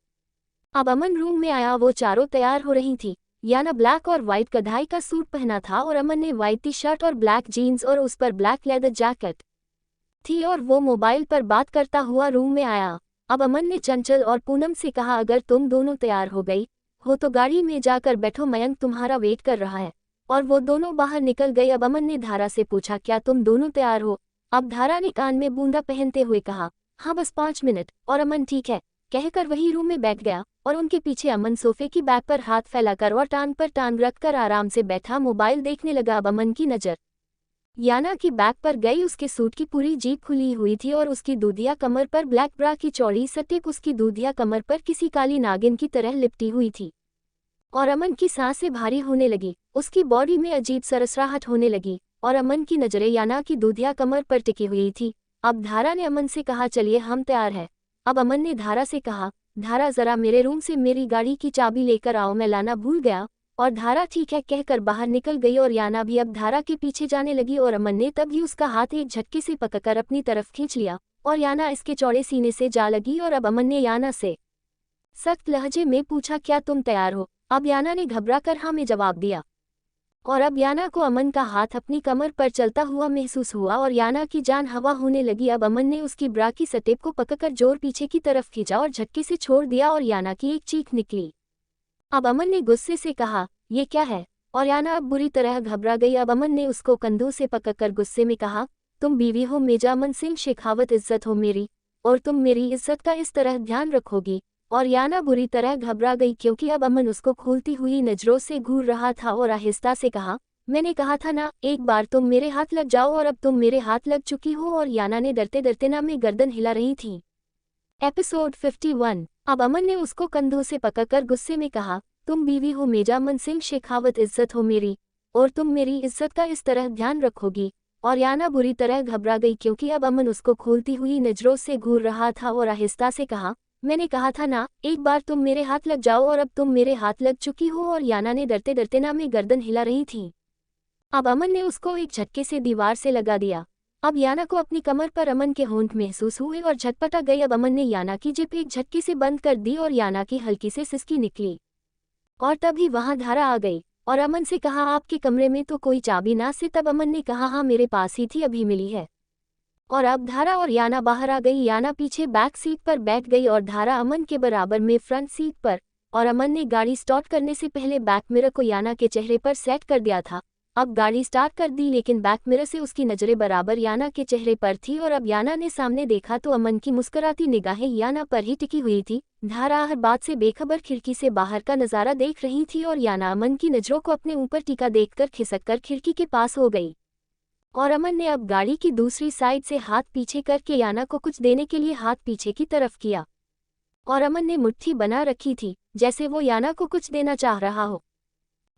अब अमन रूम में आया, वो चारों तैयार हो रही थी। याना ब्लैक और व्हाइट कढ़ाई का सूट पहना था और अमन ने व्हाइट टी शर्ट और ब्लैक जीन्स और उस पर ब्लैक लेदर जैकेट थी, और वो मोबाइल पर बात करता हुआ रूम में आया। अब अमन ने चंचल और पूनम से कहा, अगर तुम दोनों तैयार हो गई हो तो गाड़ी में जाकर बैठो, मयंक तुम्हारा वेट कर रहा है। और वो दोनों बाहर निकल गई। अब अमन ने धारा से पूछा, क्या तुम दोनों तैयार हो। अब धारा ने कान में बूंदा पहनते हुए कहा, हाँ बस 5 मिनट। और अमन ठीक है कहकर वही रूम में बैठ गया और उनके पीछे अमन सोफे की बैक पर हाथ फैलाकर और टांग पर टांग रखकर आराम से बैठा मोबाइल देखने लगा। अब अमन की नज़र याना की बैक पर गई, उसके सूट की पूरी जीप खुली हुई थी और उसकी दूधिया कमर पर ब्लैक ब्रा की चौड़ी सटेप उसकी दूधिया कमर पर किसी काली नागिन की तरह लिपटी हुई थी। और अमन की सांसें भारी होने लगी, उसकी बॉडी में अजीब सरसराहट होने लगी और अमन की नज़रें याना की दूधिया कमर पर टिकी हुई थी। अब धारा ने अमन से कहा, चलिए हम तैयार हैं। अब अमन ने धारा से कहा, धारा जरा मेरे रूम से मेरी गाड़ी की चाबी लेकर आओ, मैं लाना भूल गया। और धारा ठीक है कहकर बाहर निकल गई और याना भी अब धारा के पीछे जाने लगी। और अमन ने तभी उसका हाथ एक झटके से पकड़कर अपनी तरफ खींच लिया और याना इसके चौड़े सीने से जा लगी। और अब अमन ने याना से सख्त लहजे में पूछा, क्या तुम तैयार हो। अब याना ने घबराकर हाँ में जवाब दिया। और अब याना को अमन का हाथ अपनी कमर पर चलता हुआ महसूस हुआ और याना की जान हवा होने लगी। अब अमन ने उसकी ब्रा की सटेप को पकड़कर जोर पीछे की तरफ खींचा और झटके से छोड़ दिया और याना की एक चीख निकली। अब अमन ने गुस्से से कहा, ये क्या है। और याना अब बुरी तरह घबरा गई। अब अमन ने उसको कंधों से पकड़कर गुस्से में कहा, तुम बीवी हो मेजा अमन सिंह शेखावत, इज्जत हो मेरी और तुम मेरी इज्जत का इस तरह ध्यान रखोगी। और याना बुरी तरह घबरा गई क्योंकि अब अमन उसको खोलती हुई नजरों से घूर रहा था और आहिस्ता से कहा, मैंने कहा था ना एक बार तुम मेरे हाथ लग जाओ, और अब तुम मेरे हाथ लग चुकी हो। और याना ने डरते डरते ना में गर्दन हिला रही थी। एपिसोड 51। अब अमन ने उसको कंधों से पकड़कर गुस्से में कहा, तुम बीवी हो मेजा अमन सिंह शेखावत, इज्जत हो मेरी और तुम मेरी इज्जत का इस तरह ध्यान रखोगी। और याना बुरी तरह घबरा गई क्योंकि अब अमन उसको खोलती हुई नजरों से घूर रहा था और आहिस्ता से कहा, मैंने कहा था ना एक बार तुम मेरे हाथ लग जाओ, और अब तुम मेरे हाथ लग चुकी हो। और याना ने डरते डरते ना में गर्दन हिला रही थी। अब अमन ने उसको एक झटके से दीवार से लगा दिया। अब याना को अपनी कमर पर अमन के होंठ महसूस हुए और झटपटा गई। अब अमन ने याना की जिप एक झटके से बंद कर दी और याना की हल्की से सिसकी निकली। और तभी वहां धारा आ गई और अमन से कहा, आपके कमरे में तो कोई चाबी ना से। तब अमन ने कहा, हाँ मेरे पास ही थी, अभी मिली है। और अब धारा और याना बाहर आ गई। याना पीछे बैक सीट पर बैठ गई और धारा अमन के बराबर में फ्रंट सीट पर। और अमन ने गाड़ी स्टार्ट करने से पहले बैक मिरर को याना के चेहरे पर सेट कर दिया था। अब गाड़ी स्टार्ट कर दी, लेकिन बैक मिरर से उसकी नजरें बराबर याना के चेहरे पर थी और अब याना ने सामने देखा तो अमन की मुस्कुराती निगाहें याना पर ही टिकी हुई थी। धारा हर बात से बेखबर खिड़की से बाहर का नजारा देख रही थी और याना अमन की नजरों को अपने ऊपर टिका देखकर खिसककर खिड़की के पास हो गई। और अमन ने अब गाड़ी की दूसरी साइड से हाथ पीछे करके याना को कुछ देने के लिए हाथ पीछे की तरफ किया और अमन ने मुट्ठी बना रखी थी जैसे वो याना को कुछ देना चाह रहा हो।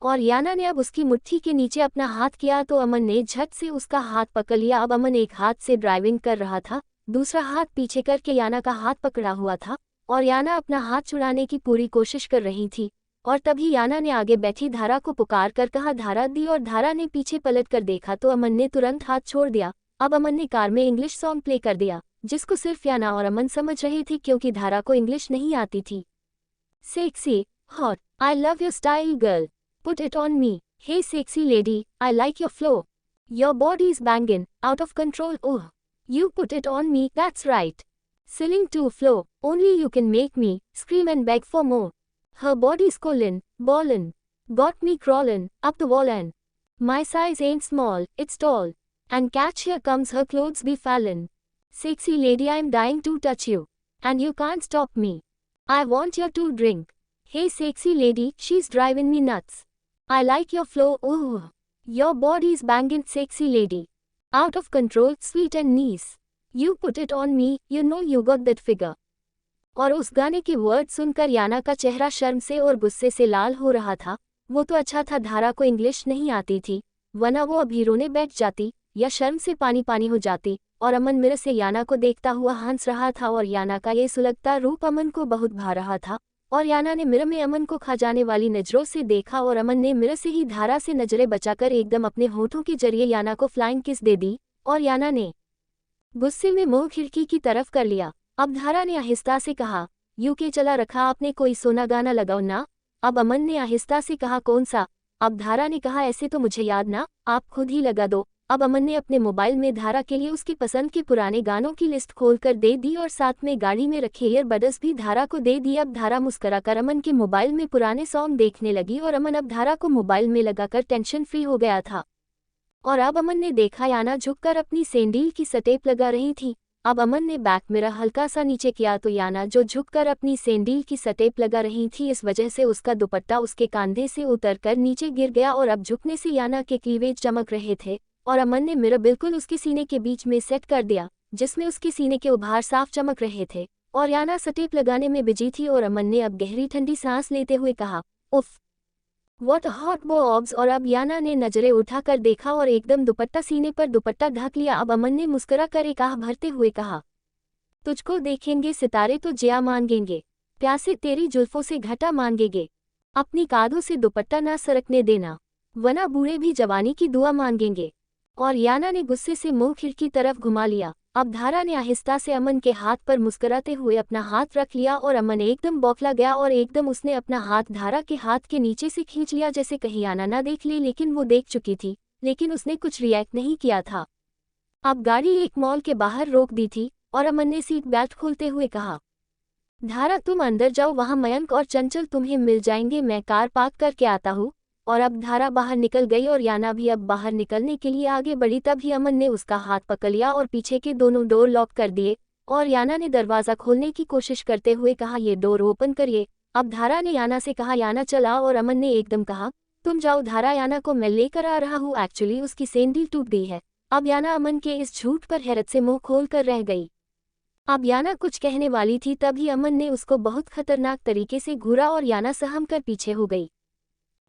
और याना ने अब उसकी मुट्ठी के नीचे अपना हाथ किया तो अमन ने झट से उसका हाथ पकड़ लिया। अब अमन एक हाथ से ड्राइविंग कर रहा था, दूसरा हाथ पीछे करके याना का हाथ पकड़ा हुआ था और याना अपना हाथ छुड़ाने की पूरी कोशिश कर रही थी। और तभी याना ने आगे बैठी धारा को पुकार कर कहा धारा दी, और धारा ने पीछे पलट कर देखा तो अमन ने तुरंत हाथ छोड़ दिया। अब अमन ने कार में इंग्लिश सॉन्ग प्ले कर दिया जिसको सिर्फ याना और अमन समझ रहे थे क्योंकि धारा को इंग्लिश नहीं आती थी। Sexy, hot, I love your style girl, put it on me, hey sexy lady, I like your flow. Your body's bangin', out of control, oh. You put it on me, that's right. Ceiling to flow, only you can make me scream and beg for more. Her body's callin', ballin', got me crawlin' up the wall and my size ain't small, it's tall. And catch, here comes her clothes be fallin'. Sexy lady, I'm dying to touch you, and you can't stop me. I want you to drink. Hey sexy lady, she's driving me nuts. I like your flow, oh. Your body's bangin', sexy lady. Out of control, sweet and nice. You put it on me, you know you got that figure. और उस गाने के word सुनकर याना का चेहरा शर्म से और गुस्से से लाल हो रहा था। वो तो अच्छा था धारा को इंग्लिश नहीं आती थी, वरना वो अभी रोने बैठ जाती या शर्म से पानी पानी हो जाती। और अमन मिरर से याना को देखता हुआ हंस रहा था और याना का ये सुलगता रूप अमन को बहुत भा रहा था। और याना ने मिरर में अमन को खा जाने वाली नजरों से देखा और अमन ने मिरर से ही धारा से नजरें बचाकर एकदम अपने होठों के जरिए याना को फ्लाइंग किस दे दी और याना ने गुस्से में मुंह खिड़की की तरफ कर लिया। अब धारा ने आहिस्ता से कहा, यूके चला रखा आपने, कोई सोना गाना लगाओ ना। अब अमन ने आहिस्ता से कहा, कौन सा? अब धारा ने कहा, ऐसे तो मुझे याद ना, आप खुद ही लगा दो। अब अमन ने अपने मोबाइल में धारा के लिए उसकी पसंद के पुराने गानों की लिस्ट खोलकर दे दी और साथ में गाड़ी में रखे ईयरबड्स भी धारा को दे दी। अब धारा मुस्कुराकर अमन के मोबाइल में पुराने सॉन्ग देखने लगी और अमन अब धारा को मोबाइल में लगाकर टेंशन फ्री हो गया था। और अब अमन ने देखा याना झुककर अपनी सैंडल की सटेप लगा रही थी। अब अमन ने बैक मिरर हल्का सा नीचे किया तो याना जो झुककर अपनी सैंडल की सटेप लगा रही थी, इस वजह से उसका दुपट्टा उसके कंधे से उतरकर नीचे गिर गया और अब झुकने से याना के क्लीवेज चमक रहे थे। और अमन ने मिरर बिल्कुल उसके सीने के बीच में सेट कर दिया जिसमें उसके सीने के उभार साफ चमक रहे थे और याना सटेप लगाने में बिजी थी। और अमन ने अब गहरी ठंडी सांस लेते हुए कहा, उफ व्हाट हॉट बॉब्स। और अब याना ने नजरें उठाकर देखा और एकदम दुपट्टा सीने पर दुपट्टा ढक लिया। अब अमन ने मुस्कुरा कर एक आह भरते हुए कहा, तुझको देखेंगे सितारे तो जिया मांगेंगे, प्यासे तेरी जुल्फों से घटा मांगेंगे, अपनी कांधों से दुपट्टा ना सरकने देना, वरना बूढ़े भी जवानी की दुआ मांगेंगे। और याना ने गुस्से से मुंह खिड़की तरफ घुमा लिया। अब धारा ने आहिस्ता से अमन के हाथ पर मुस्कुराते हुए अपना हाथ रख लिया और अमन एकदम बौखला गया और एकदम उसने अपना हाथ धारा के हाथ के नीचे से खींच लिया जैसे कहीं याना ना देख ले, लेकिन वो देख चुकी थी, लेकिन उसने कुछ रिएक्ट नहीं किया था। अब गाड़ी एक मॉल के बाहर रोक दी थी और अमन ने सीट बेल्ट खोलते हुए कहा, धारा तुम अंदर जाओ, वहां मयंक और चंचल तुम्हें मिल जाएंगे, मैं कार पार्क करके आता हूँ। और अब धारा बाहर निकल गई और याना भी अब बाहर निकलने के लिए आगे बढ़ी। तभी अमन ने उसका हाथ पकड़ लिया और पीछे के दोनों डोर लॉक कर दिए और याना ने दरवाज़ा खोलने की कोशिश करते हुए कहा, ये डोर ओपन करिए। अब धारा ने याना से कहा, याना चला, और अमन ने एकदम कहा, तुम जाओ धारा, याना को मैं लेकर आ रहा हूँ, एक्चुअली उसकी सैंडल टूट गई है। अब याना अमन के इस झूठ पर हैरत से मुंह खोल कर रह गई। अब याना कुछ कहने वाली थी तभी अमन ने उसको बहुत खतरनाक तरीके से घूरा और याना सहम कर पीछे हो गई।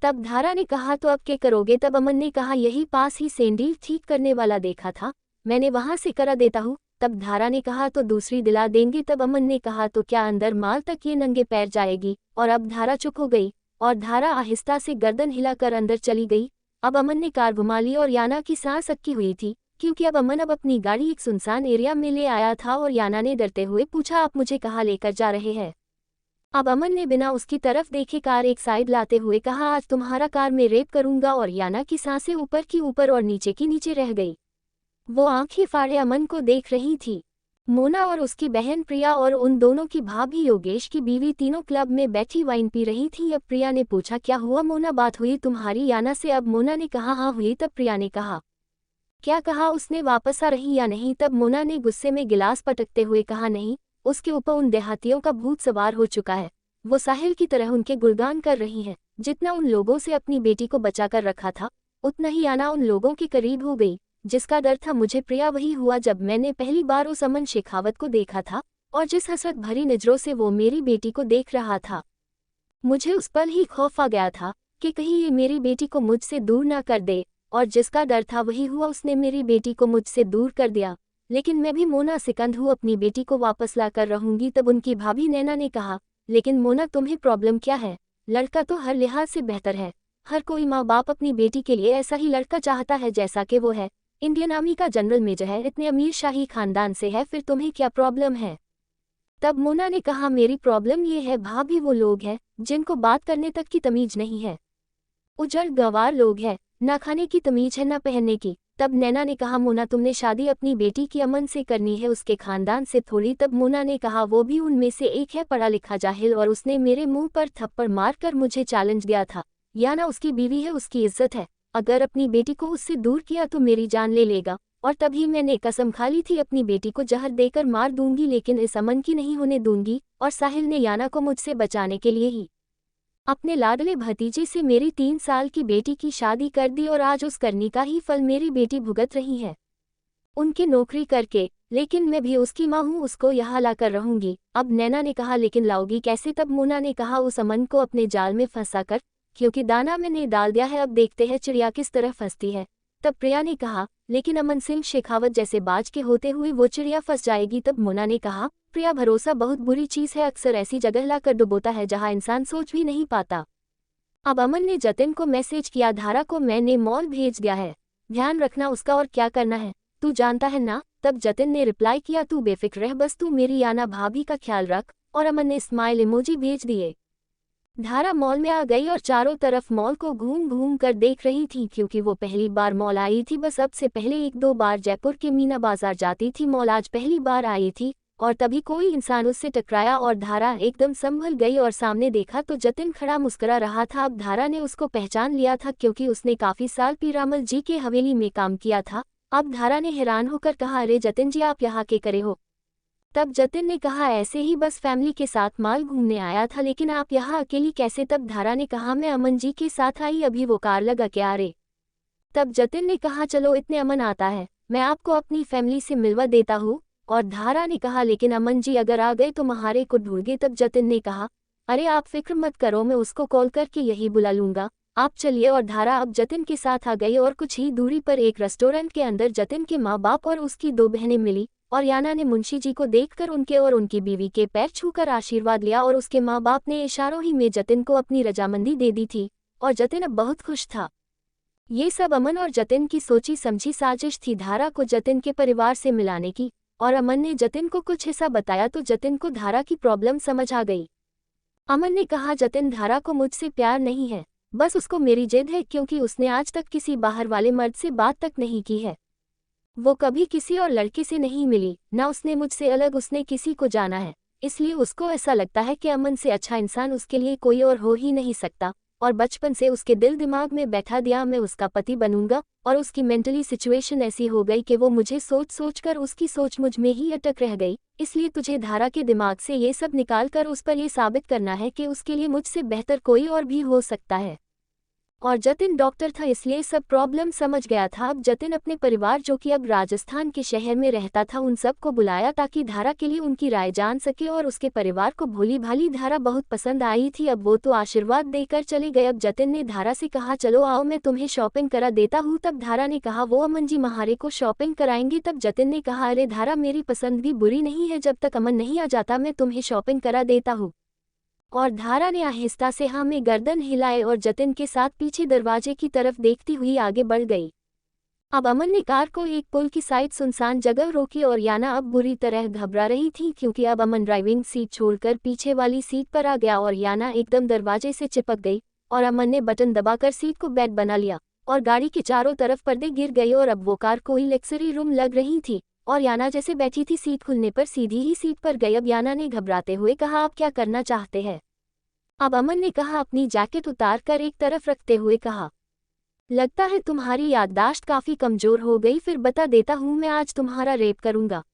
तब धारा ने कहा, तो अब क्या करोगे? तब अमन ने कहा, यही पास ही सैंडल ठीक करने वाला देखा था, मैंने वहां से करा देता हूँ। तब धारा ने कहा, तो दूसरी दिला देंगे? तब अमन ने कहा, तो क्या अंदर माल तक ये नंगे पैर जाएगी? और अब धारा चुप हो गई और धारा आहिस्ता से गर्दन हिलाकर अंदर चली गई। अब अमन ने कार घुमा ली और याना की सांस अटकी हुई थी क्योंकि अब अमन अपनी गाड़ी एक सुनसान एरिया में ले आया था और याना ने डरते हुए पूछा, आप मुझे कहाँ लेकर जा रहे हैं? अब अमन ने बिना उसकी तरफ देखे कार एक साइड लाते हुए कहा, आज तुम्हारा कार में रेप करूंगा। और याना की सांसें ऊपर की ऊपर और नीचे की नीचे रह गई। वो आंखें फाड़े अमन को देख रही थी। मोना और उसकी बहन प्रिया और उन दोनों की भाभी योगेश की बीवी तीनों क्लब में बैठी वाइन पी रही थी। अब प्रिया ने पूछा, क्या हुआ मोना, बात हुई तुम्हारी याना से? अब मोना ने कहा, हाँ हुई। तब प्रिया ने कहा, क्या कहा उसने, वापस आ रही या नहीं? तब मोना ने गुस्से में गिलास पटकते हुए कहा, नहीं, उसके ऊपर उन देहातियों का भूत सवार हो चुका है। वो साहिल की तरह उनके गुणगान कर रही है। जितना उन लोगों से अपनी बेटी को बचाकर रखा था, उतना ही याना उन लोगों के करीब हो गई। जिसका डर था मुझे प्रिया वही हुआ जब मैंने पहली बार उस अमन शेखावत को देखा था और जिस हसरत भरी नजरों से वो मेरी बेटी को देख रहा था। मुझे उस पल ही खौफ आ गया था कि कहीं ये मेरी बेटी को मुझसे दूर ना कर दे, और जिसका डर था वही हुआ, उसने मेरी बेटी को मुझसे दूर कर दिया। लेकिन मैं भी मोना सिकंद हूँ, अपनी बेटी को वापस ला कर रहूंगी। तब उनकी भाभी नैना ने कहा, लेकिन मोना तुम्हें प्रॉब्लम क्या है? लड़का तो हर लिहाज से बेहतर है। हर कोई माँ बाप अपनी बेटी के लिए ऐसा ही लड़का चाहता है जैसा कि वो है। इंडियन आर्मी का जनरल मेजर है, इतने अमीर शाही खानदान से है, फिर तुम्हें क्या प्रॉब्लम है? तब मोना ने कहा, मेरी प्रॉब्लम ये है भाभी, वो लोग हैं जिनको बात करने तक की तमीज नहीं है। उजड़ गंवार लोग हैं, ना खाने की तमीज है ना पहनने की। तब नैना ने कहा, मोना तुमने शादी अपनी बेटी की अमन से करनी है, उसके खानदान से थोड़ी। तब मोना ने कहा, वो भी उनमें से एक है, पढ़ा लिखा जाहिल, और उसने मेरे मुंह पर थप्पड़ मारकर मुझे चैलेंज दिया था। याना उसकी बीवी है, उसकी इज्जत है, अगर अपनी बेटी को उससे दूर किया तो मेरी जान ले लेगा। और तभी मैंने कसम खा ली थी अपनी बेटी को जहर देकर मार दूंगी, लेकिन इस अमन की नहीं होने दूंगी। और साहिल ने याना को मुझसे बचाने के लिए ही अपने लाडले भतीजे से मेरी 3 साल की बेटी की शादी कर दी, और आज उस करनी का ही फल मेरी बेटी भुगत रही है, उनकी नौकरी करके। लेकिन मैं भी उसकी माँ हूँ, उसको यहाँ लाकर रहूंगी। अब नैना ने कहा, लेकिन लाओगी कैसे? तब मोना ने कहा, उस अमन को अपने जाल में फंसा कर, क्योंकि दाना मैंने डाल दिया है, अब देखते हैं चिड़िया किस तरह फंसती है। तब प्रिया ने कहा, लेकिन अमन सिंह शेखावत जैसे बाज के होते हुए वो चिड़िया फंस जाएगी। तब मोना ने कहा, प्रिया भरोसा बहुत बुरी चीज है, अक्सर ऐसी जगह लाकर डुबोता है जहाँ इंसान सोच भी नहीं पाता। अब अमन ने जतिन को मैसेज किया, धारा को मैंने मॉल भेज दिया है, ध्यान रखना उसका, और क्या करना है तू जानता है ना? तब जतिन ने रिप्लाई किया, तू बेफिक्र रह, बस तू मेरी याना भाभी का ख्याल रख। और अमन ने स्माइल इमोजी भेज दिए। धारा मॉल में आ गई और चारों तरफ मॉल को घूम घूम कर देख रही थी, क्योंकि वो पहली बार मॉल आई थी। बस अब से पहले 1-2 बार जयपुर के मीना बाजार जाती थी, मॉल आज पहली बार आई थी। और तभी कोई इंसान उससे टकराया और धारा एकदम संभल गई और सामने देखा तो जतिन खड़ा मुस्कुरा रहा था। अब धारा ने उसको पहचान लिया था, क्योंकि उसने काफी साल पीरामल जी के हवेली में काम किया था। अब धारा ने हैरान होकर कहा, अरे जतिन जी, आप यहाँ के करे हो? तब जतिन ने कहा, ऐसे ही बस फैमिली के साथ माल घूमने आया था, लेकिन आप यहाँ अकेली कैसे? तब धारा ने कहा, मैं अमन जी के साथ आई, अभी वो कार लगा के आ रहे। तब जतिन ने कहा, चलो इतने अमन आता है, मैं आपको अपनी फैमिली से मिलवा देता हूँ। और धारा ने कहा, लेकिन अमन जी अगर आ गए तो महारे को ढूंढ गए। तब जतिन ने कहा, अरे आप फिक्र मत करो, मैं उसको कॉल करके यही बुला लूंगा, आप चलिए। और धारा अब जतिन के साथ आ गई और कुछ ही दूरी पर एक रेस्टोरेंट के अंदर जतिन के माँ बाप और उसकी 2 बहनें मिली। और याना ने मुंशी जी को देखकर उनके और उनकी बीवी के पैर छूकर आशीर्वाद लिया, और उसके माँ बाप ने इशारों ही में जतिन को अपनी रजामंदी दे दी थी, और जतिन अब बहुत खुश था। ये सब अमन और जतिन की सोची समझी साजिश थी, धारा को जतिन के परिवार से मिलाने की। और अमन ने जतिन को कुछ हिस्सा बताया तो जतिन को धारा की प्रॉब्लम समझ आ गई। अमन ने कहा, जतिन, धारा को मुझसे प्यार नहीं है, बस उसको मेरी जिद है, क्योंकि उसने आज तक किसी बाहर वाले मर्द से बात तक नहीं की है। वो कभी किसी और लड़के से नहीं मिली, ना उसने मुझसे अलग उसने किसी को जाना है। इसलिए उसको ऐसा लगता है कि अमन से अच्छा इंसान उसके लिए कोई और हो ही नहीं सकता। और बचपन से उसके दिल दिमाग में बैठा दिया मैं उसका पति बनूंगा। और उसकी मेंटली सिचुएशन ऐसी हो गई कि वो मुझे सोच सोच कर उसकी सोच मुझ में ही अटक रह गई। इसलिए तुझे धारा के दिमाग से ये सब निकाल कर उस पर ये साबित करना है कि उसके लिए मुझसे बेहतर कोई और भी हो सकता है। और जतिन डॉक्टर था, इसलिए सब प्रॉब्लम समझ गया था। अब जतिन अपने परिवार, जो कि अब राजस्थान के शहर में रहता था, उन सब को बुलाया ताकि धारा के लिए उनकी राय जान सके। और उसके परिवार को भोली भाली धारा बहुत पसंद आई थी। अब वो तो आशीर्वाद देकर चले गए। अब जतिन ने धारा से कहा, चलो आओ मैं तुम्हें शॉपिंग करा देता हूँ। तब धारा ने कहा, वो अमन जी महारे को शॉपिंग कराएंगे। तब जतिन ने कहा, अरे धारा, मेरी पसंद भी बुरी नहीं है, जब तक अमन नहीं आ जाता मैं तुम्हें शॉपिंग करा देता हूँ। और धारा ने आहिस्ता से हाँ में गर्दन हिलाए और जतिन के साथ पीछे दरवाजे की तरफ देखती हुई आगे बढ़ गई। अब अमन ने कार को एक पुल की साइड सुनसान जगह रोकी और याना अब बुरी तरह घबरा रही थी, क्योंकि अब अमन ड्राइविंग सीट छोड़कर पीछे वाली सीट पर आ गया और याना एकदम दरवाजे से चिपक गई। और अमन ने बटन दबाकर सीट को बेड बना लिया और गाड़ी के चारों तरफ पर्दे गिर गए और अब वो कार कोई लग्जरी रूम लग रही थी। और याना जैसे बैठी थी सीट खुलने पर सीधी ही सीट पर गई। अब याना ने घबराते हुए कहा, आप क्या करना चाहते हैं? अब अमन ने कहा, अपनी जैकेट उतार कर एक तरफ रखते हुए कहा, लगता है तुम्हारी याददाश्त काफी कमजोर हो गई, फिर बता देता हूँ, मैं आज तुम्हारा रेप करूंगा।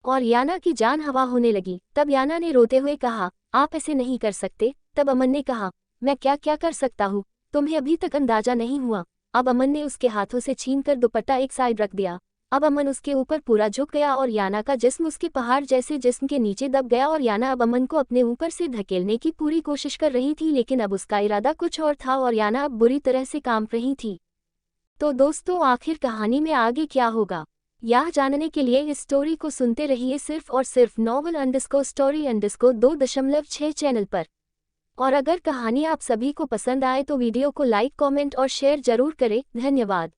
और याना की जान हवा होने लगी। तब याना ने रोते हुए कहा, आप ऐसे नहीं कर सकते। तब अमन ने कहा, मैं क्या क्या कर सकता हूँ, तुम्हें अभी तक अंदाजा नहीं हुआ। अब अमन ने उसके हाथों से छीनकर दुपट्टा एक साइड रख दिया। अब अमन उसके ऊपर पूरा झुक गया और याना का जिस्म उसके पहाड़ जैसे जिस्म के नीचे दब गया। और याना अब अमन को अपने ऊपर से धकेलने की पूरी कोशिश कर रही थी, लेकिन अब उसका इरादा कुछ और था और याना अब बुरी तरह से कांप रही थी। तो दोस्तों, आखिर कहानी में आगे क्या होगा, यह जानने के लिए इस स्टोरी को सुनते रहिए सिर्फ और सिर्फ novel_story_2.6 चैनल पर। और अगर कहानी आप सभी को पसंद आए तो वीडियो को लाइक, कमेंट और शेयर जरूर करें। धन्यवाद।